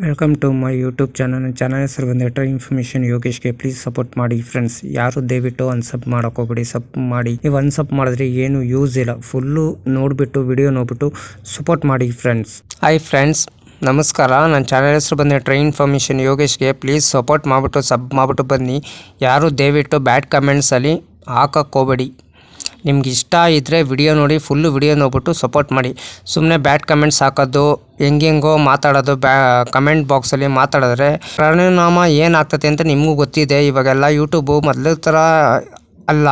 Welcome to my YouTube channel. ನನ್ನ channel ಹೆಸರು ಬಂದುಬಿಟ್ಟು ಇನ್ಫಾರ್ಮೇಷನ್ ಯೋಗೇಶ್ಗೆ. ಪ್ಲೀಸ್ ಸಪೋರ್ಟ್ ಮಾಡಿ ಫ್ರೆಂಡ್ಸ್. ಯಾರು ದಯವಿಟ್ಟು ಅನ್ಸಬ್ ಮಾಡೋಕೋಗ್ಬೇಡಿ, ಸಬ್ ಮಾಡಿ. ನೀವು ಅನ್ಸಬ್ ಮಾಡಿದ್ರೆ ಏನು ಯೂಸ್ ಇಲ್ಲ. ಫುಲ್ಲು ನೋಡಿಬಿಟ್ಟು ವಿಡಿಯೋ ನೋಡಿಬಿಟ್ಟು ಸಪೋರ್ಟ್ ಮಾಡಿ ಫ್ರೆಂಡ್ಸ್. ಹಾಯ್ ಫ್ರೆಂಡ್ಸ್, ನಮಸ್ಕಾರ. ನನ್ನ ಚಾನಲ್ ಹೆಸರು ಬಂದುಬಿಟ್ಟು ಇನ್ಫಾರ್ಮೇಷನ್ ಯೋಗೇಶ್ಗೆ. ಪ್ಲೀಸ್ ಸಪೋರ್ಟ್ ಮಾಡಿಬಿಟ್ಟು ಸಬ್ ಮಾಡಿಬಿಟ್ಟು ಬನ್ನಿ. ಯಾರು ದಯವಿಟ್ಟು ಬ್ಯಾಡ್ ಕಮೆಂಟ್ಸಲ್ಲಿ ಹಾಕಕ್ಕೆ ಹೋಗಬೇಡಿ. ನಿಮ್ಗೆ ಇಷ್ಟ ಇದ್ದರೆ ವಿಡಿಯೋ ನೋಡಿ, ಫುಲ್ಲು ವಿಡಿಯೋ ನೋಡ್ಬಿಟ್ಟು ಸಪೋರ್ಟ್ ಮಾಡಿ. ಸುಮ್ಮನೆ ಬ್ಯಾಡ್ ಕಮೆಂಟ್ಸ್ ಹಾಕೋದು, ಹೆಂಗೆಂಗೋ ಮಾತಾಡೋದು, ಕಮೆಂಟ್ ಬಾಕ್ಸಲ್ಲಿ ಮಾತಾಡಿದ್ರೆ ಪರಿಣಾಮ ಏನಾಗ್ತದೆ ಅಂತ ನಿಮಗೂ ಗೊತ್ತಿದೆ. ಇವಾಗೆಲ್ಲ ಯೂಟ್ಯೂಬು ಮೊದಲ ಥರ ಅಲ್ಲ,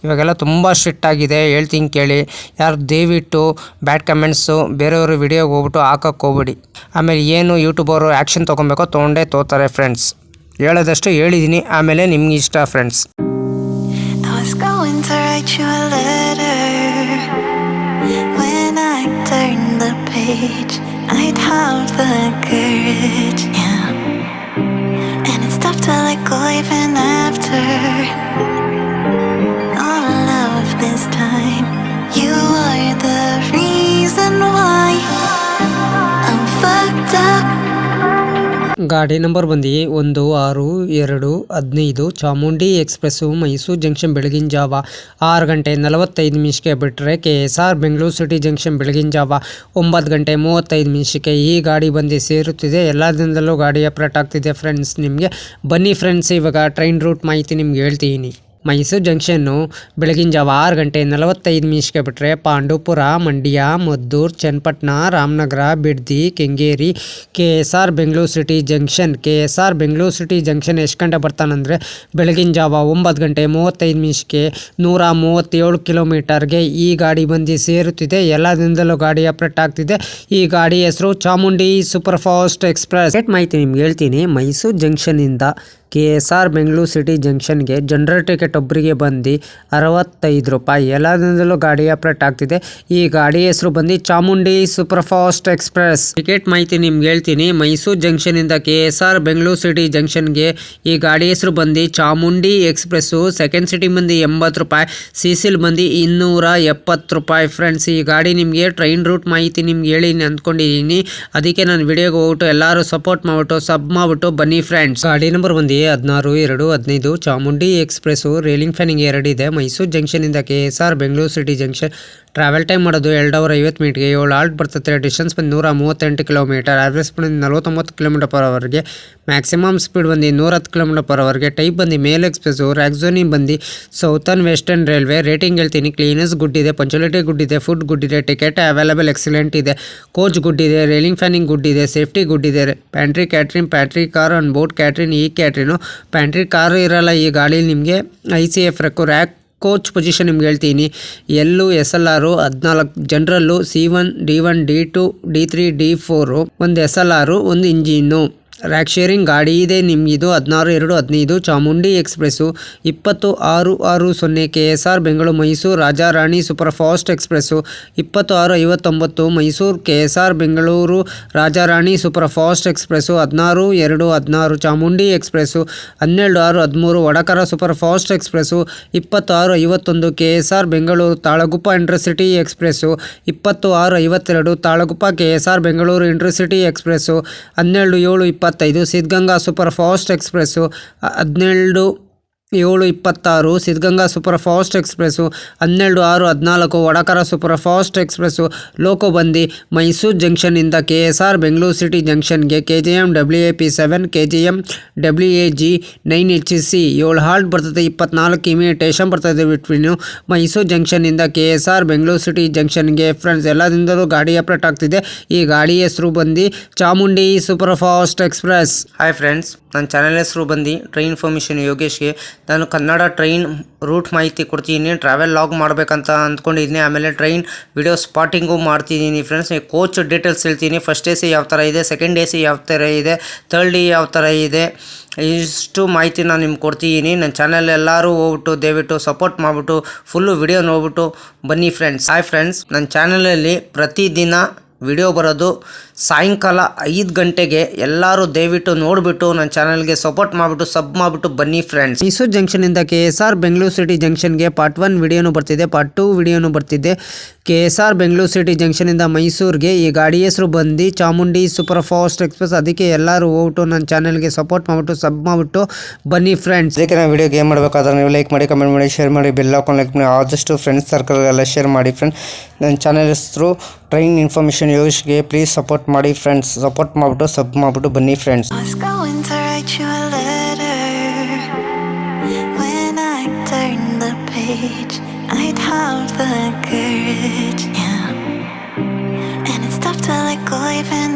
ಇವಾಗೆಲ್ಲ ತುಂಬ ಸ್ಟ್ರಿಕ್ಟ್ ಆಗಿದೆ. ಹೇಳ್ತೀನಿ ಕೇಳಿ. ಯಾರು ದಯವಿಟ್ಟು ಬ್ಯಾಡ್ ಕಮೆಂಟ್ಸು ಬೇರೆಯವರು ವಿಡಿಯೋಗೆ ಹೋಗ್ಬಿಟ್ಟು ಹಾಕಕ್ಕೆ ಹೋಗ್ಬಿಡಿ. ಆಮೇಲೆ ಏನು ಯೂಟ್ಯೂಬವರು ಆ್ಯಕ್ಷನ್ ತೊಗೊಬೇಕೋ ತೊಗೊಂಡೇ ಫ್ರೆಂಡ್ಸ್. ಹೇಳೋದಷ್ಟು ಹೇಳಿದ್ದೀನಿ, ಆಮೇಲೆ ನಿಮ್ಗೆ ಇಷ್ಟ friends. Going to write you a letter. When I turn the page, I'd have the courage, yeah. And it's tough to let go even after all of this time. You are the reason why I'm fucked up. ಗಾಡಿ number ಬಂದು 16-2-15 Chamundi express, Mysuru junction ಬೆಳಗಿನ ಜಾವ 6 ಗಂಟೆ 45 ನಿಮಿಷಕ್ಕೆ ಬಿಟ್ಟರೆ KSR Bengaluru city junction ಬೆಳಗಿನ ಜಾವ 9 ಗಂಟೆ 35 ನಿಮಿಷಕ್ಕೆ ಈ ಗಾಡಿ ಬಂದು ಸೇರುತ್ತಿದೆ. ಎಲ್ಲ ದಿನದಲ್ಲೂ ಗಾಡಿ ಅಪ್ಡೇಟ್ ಆಗ್ತಿದೆ ಫ್ರೆಂಡ್ಸ್. ನಿಮಗೆ ಬನ್ನಿ ಫ್ರೆಂಡ್ಸ್, ಇವಾಗ ಟ್ರೈನ್ ರೂಟ್ ಮಾಹಿತಿ ನಿಮ್ಗೆ ಹೇಳ್ತೀನಿ. ಮೈಸೂರು ಜಂಕ್ಷನ್ನು ಬೆಳಗಿನ ಜಾವ 6 ಗಂಟೆ 45 ನಿಮಿಷಕ್ಕೆ ಬಿಟ್ಟರೆ Pandavapura, Mandya, Maddur, Channapatna, Ramanagara, Bidadi, Kengeri, KSR Bengaluru city junction. KSR Bengaluru city junction ಎಷ್ಟು ಗಂಟೆ ಬರ್ತಾನಂದರೆ ಬೆಳಗಿನ ಜಾವ 9 ಗಂಟೆ 35 ನಿಮಿಷಕ್ಕೆ 137 ಕಿಲೋಮೀಟರ್ಗೆ ಈ ಗಾಡಿ ಬಂದು ಸೇರುತ್ತಿದೆ. ಎಲ್ಲ ದಿನದಲ್ಲೂ ಗಾಡಿ ಅಪ್ಡೇಟ್ ಆಗ್ತಿದೆ. ಈ ಗಾಡಿ ಹೆಸರು ಚಾಮುಂಡಿ ಸೂಪರ್ ಫಾಸ್ಟ್ ಎಕ್ಸ್ಪ್ರೆಸ್. ಮಾಹಿತಿ ನಿಮ್ಗೆ ಹೇಳ್ತೀನಿ. ಮೈಸೂರು ಜಂಕ್ಷನ್ನಿಂದ KSR ಬೆಂಗಳೂರು ಸಿಟಿ ಜಂಕ್ಷನ್ಗೆ ಜನರಲ್ ಟಿಕೆಟ್ ಒಬ್ಬರಿಗೆ ಬಂದು 65 ರೂಪಾಯಿ. ಎಲ್ಲ ದಿನದಲ್ಲೂ ಗಾಡಿ ಅಪ್ಡೇಟ್ ಆಗ್ತಿದೆ. ಈ ಗಾಡಿ ಹೆಸರು ಬಂದು Chamundi super fast express. Ticket ಮಾಹಿತಿ ನಿಮ್ಗೆ ಹೇಳ್ತೀನಿ. ಮೈಸೂರು ಜಂಕ್ಷನಿಂದ KSR ಬೆಂಗಳೂರು ಸಿಟಿ ಜಂಕ್ಷನ್ಗೆ ಈ ಗಾಡಿ ಹೆಸರು ಬಂದು ಚಾಮುಂಡಿ ಎಕ್ಸ್ಪ್ರೆಸ್ಸು. ಸೆಕೆಂಡ್ ಸಿಟಿ ಬಂದು 80 ರೂಪಾಯಿ, ಸಿಸಿಲ್ ಬಂದು 270 ರೂಪಾಯಿ ಫ್ರೆಂಡ್ಸ್. ಈ ಗಾಡಿ ನಿಮಗೆ ಟ್ರೈನ್ ರೂಟ್ ಮಾಹಿತಿ ನಿಮ್ಗೆ ಹೇಳಿ ಅಂದ್ಕೊಂಡಿದ್ದೀನಿ. ಅದಕ್ಕೆ ನಾನು ವಿಡಿಯೋಗೆ ಹೋಗ್ಬಿಟ್ಟು ಎಲ್ಲರೂ ಸಪೋರ್ಟ್ ಮಾಡಿಬಿಟ್ಟು ಸಬ್ ಮಾಡಿಬಿಟ್ಟು ಬನ್ನಿ ಫ್ರೆಂಡ್ಸ್. ಗಾಡಿ ನಂಬರ್ ಬಂದು 16-2-15 ಚಾಮುಂಡಿ ಎಕ್ಸ್ಪ್ರೆಸ್ಸು. ರೇಲಿಂಗ್ ಫ್ಯಾನಿಂಗ್ 2 ಇದೆ. ಮೈಸೂರು ಜಂಕ್ಷನಿಂದ KSR Bengaluru city junction. Travel time ಮಾಡೋದು 2 ಅವರ್ 50 ಮಿನಿಟ್ಗೆ 7 ಆಲ್ಟ್ ಬರ್ತದೆ. ಡಿಸ್ಟೆನ್ಸ್ ಬಂದು 138 kilometre. Average speed 49 kilometre per ಅವರ್ಗೆ. ಮ್ಯಾಕ್ಸಿಮಮ್ ಸ್ಪೀಡ್ ಬಂದು 110 ಕಿಲೋಮೀಟರ್ ಪರ್ ಅವರ್ಗೆ. ಟೈಪ್ ಬಂದು ಮೇಲ್ ಎಕ್ಸ್ಪ್ರೆಸ್ಸು. ರ್ಯಾಕ್ಝೋನಿ ಬಂದು ಸೌತರ್ನ್ ವೆಸ್ಟರ್ನ್ ರೈಲ್ವೆ. ರೇಟಿಂಗ್ ಹೇಳ್ತೀನಿ. ಕ್ಲೀನೆಸ್ ಗುಡ್ ಇದೆ, ಪಂಚುಲಿಟಿ ಗುಡ್ ಇದೆ, ಫುಡ್ ಗುಡ್ ಇದೆ, ಟಿಕೆಟ್ ಅವೈಲೇಬಲ್ ಎಕ್ಸಲೆಂಟ್ ಇದೆ, ಕೋಚ್ ಗುಡ್ ಇದೆ, ರೇಲಿಂಗ್ ಫ್ಯಾನಿಂಗ್ ಗುಡ್ ಇದೆ, ಸೇಫ್ಟಿ ಗುಡ್ ಇದೆ. ಪ್ಯಾಂಟ್ರಿ ಕ್ಯಾಟ್ರಿನ್, ಪ್ಯಾಟ್ರಿ ಕಾರ್, ಆನ್ ಬೋರ್ಡ್ ಕ್ಯಾಟ್ರಿನ್, ಈ ಕ್ಯಾಟ್ರಿನು. ಪ್ಯಾಂಟ್ರಿ ಕಾರು ಇರಲ್ಲ ಈ ಗಾಡೀಲಿ ನಿಮಗೆ. ICF ರ್ಯಾಕ್ ಕೋಚ್ ಪೊಸಿಷನ್ ನಿಮ್ಗೆ ಹೇಳ್ತೀನಿ. ಎಲ್ಲು SLR 14, ಜನರಲ್ಲು C1, D1, D2, D3, D4, ಒಂದು SLR, ಒಂದು ಇಂಜಿನ್ನು. ರ್ಯಾಕ್ ಶೇರಿಂಗ್ ಗಾಡಿ ಇದೆ ನಿಮಗಿದು. 16-2-15 Chamundi express. 20-6-60 KSR Bengaluru Mysuru Rajarani super fast express. 26-59 Mysuru KSR Bengaluru Rajarani super fast express. 16-2-16 Chamundi express. 12-6-13 Vadakara super fast express. 26-51 KSR Bengaluru Talaguppa intercity express. 26-52 Talaguppa KSR Bengaluru intercity express. 12-7-25 Siddhaganga super fast express. 12-7-26 Siddhaganga super fast express. 12-6-14 Vadakara super fast express. Loco ಬಂದು ಮೈಸೂರು ಜಂಕ್ಷನ್ನಿಂದ KSR Bengaluru city ಜಂಕ್ಷನ್ಗೆ KGM WAP 7, KGM WAG 9 HC 7 halt ಬರ್ತದೆ. 24 ಕಿಮಿ station ಬರ್ತದೆ between Mysuru ಜಂಕ್ಷನ್ನಿಂದ KSR Bengaluru city ಜಂಕ್ಷನ್ಗೆ friends. ಎಲ್ಲ ದಿನದಲ್ಲೂ ಗಾಡಿ ಅಪ್ಡೇಟ್ ಆಗ್ತಿದೆ. ಈ ಗಾಡಿ ಹೆಸರು ಬಂದು Chamundi super fast express. Hi friends, ನನ್ನ ಚಾನಲ್ ಹೆಸರು ಬಂದು ಟ್ರೈನ್ ಇನ್ಫಾರ್ಮೇಷನ್ ಯೋಗೇಶ್ಗೆ. ನಾನು ಕನ್ನಡ ಟ್ರೈನ್ ರೂಟ್ ಮಾಹಿತಿ ಕೊಡ್ತಿದ್ದೀನಿ. ಟ್ರಾವೆಲ್ ಲಾಗ್ ಮಾಡಬೇಕಂತ ಅಂದ್ಕೊಂಡಿದ್ದೀನಿ. ಆಮೇಲೆ ಟ್ರೈನ್ ವಿಡಿಯೋ ಸ್ಪಾಟಿಂಗು ಮಾಡ್ತಿದ್ದೀನಿ ಫ್ರೆಂಡ್ಸ್. ಕೋಚ್ ಡೀಟೇಲ್ಸ್ ಹೇಳ್ತೀನಿ. ಫಸ್ಟ್ AC ಯಾವ ಥರ ಇದೆ, ಸೆಕೆಂಡ್ AC ಯಾವ ಥರ ಇದೆ, ಥರ್ಡ್ ಯಾವ ಥರ ಇದೆ, ಇಷ್ಟು ಮಾಹಿತಿ ನಾನು ನಿಮ್ಗೆ ಕೊಡ್ತಿದ್ದೀನಿ. ನನ್ನ ಚಾನಲ್ ಎಲ್ಲರೂ ಹೋಗ್ಬಿಟ್ಟು ದಯವಿಟ್ಟು ಸಪೋರ್ಟ್ ಮಾಡಿಬಿಟ್ಟು ಫುಲ್ಲು ವಿಡಿಯೋ ನೋಡ್ಬಿಟ್ಟು ಬನ್ನಿ ಫ್ರೆಂಡ್ಸ್. ಹಾಯ್ ಫ್ರೆಂಡ್ಸ್, ನನ್ನ ಚಾನಲಲ್ಲಿ ಪ್ರತಿದಿನ ವಿಡಿಯೋ ಬರೋದು ಸಾಯಂಕಾಲ 5 ಗಂಟೆಗೆ. ಎಲ್ಲರೂ ದಯವಿಟ್ಟು ನೋಡಿಬಿಟ್ಟು ನನ್ನ ಚಾನಲ್ಗೆ ಸಪೋರ್ಟ್ ಮಾಡಿಬಿಟ್ಟು ಸಬ್ ಮಾಡಿಬಿಟ್ಟು ಬನ್ನಿ ಫ್ರೆಂಡ್ಸ್. ಮೈಸೂರು ಜಂಕ್ಷನಿಂದ KSR ಬೆಂಗಳೂರು ಸಿಟಿ ಜಂಕ್ಷನ್ಗೆ ಪಾರ್ಟ್ 1 ವಿಡಿಯೋನು ಬರ್ತಿದೆ, ಪಾರ್ಟ್ 2 ವಿಡಿಯೋನು ಬರ್ತಿದೆ. KSR ಬೆಂಗಳೂರು ಸಿಟಿ ಜಂಕ್ಷನಿಂದ ಮೈಸೂರಿಗೆ. ಈ ಗಾಡಿ ಹೆಸರು ಬಂದು ಚಾಮುಂಡಿ ಸೂಪರ್ ಫಾಸ್ಟ್ ಎಕ್ಸ್ಪ್ರೆಸ್. ಅದಕ್ಕೆ ಎಲ್ಲರೂ ಹೋಗ್ಬಿಟ್ಟು ನನ್ನ ಚಾನಲ್ಗೆ ಸಪೋರ್ಟ್ ಮಾಡಿಬಿಟ್ಟು ಸಬ್ ಮಾಡಿಬಿಟ್ಟು ಬನ್ನಿ ಫ್ರೆಂಡ್ಸ್. ಅದಕ್ಕೆ ನಾವು ವಿಡಿಯೋಗೆ ಏನು ಮಾಡಬೇಕಾದ್ರೆ ನೀವು ಲೈಕ್ ಮಾಡಿ, ಕಮೆಂಟ್ ಮಾಡಿ, ಶೇರ್ ಮಾಡಿ, ಬೆಲ್ ಹಾಕೊಂಡು ಲೈಕ್ ಮಾಡಿ, ಆದಷ್ಟು ಫ್ರೆಂಡ್ಸ್ ಸರ್ಕಲ್ಗೆಲ್ಲ ಶೇರ್ ಮಾಡಿ ಫ್ರೆಂಡ್. ನನ್ನ ಚಾನಲ್ ಹೆಸರು ಟ್ರೈನ್ ಇನ್ಫಾರ್ಮೇಷನ್ ಯೋಗೇಶ್ಗೆ ಪ್ಲೀಸ್ ಸಪೋರ್ಟ್ ಮಾಡಿ ಫ್ರೆಂಡ್ಸ್. ಸಪೋರ್ಟ್ ಮಾಡಿಬಿಟ್ಟು ಸಬ್ ಮಾಡಿಬಿಟ್ಟು ಬನ್ನಿ friends. I was going to write you a letter. When I turned the page, I'd have the courage, yeah. And it's tough to let go even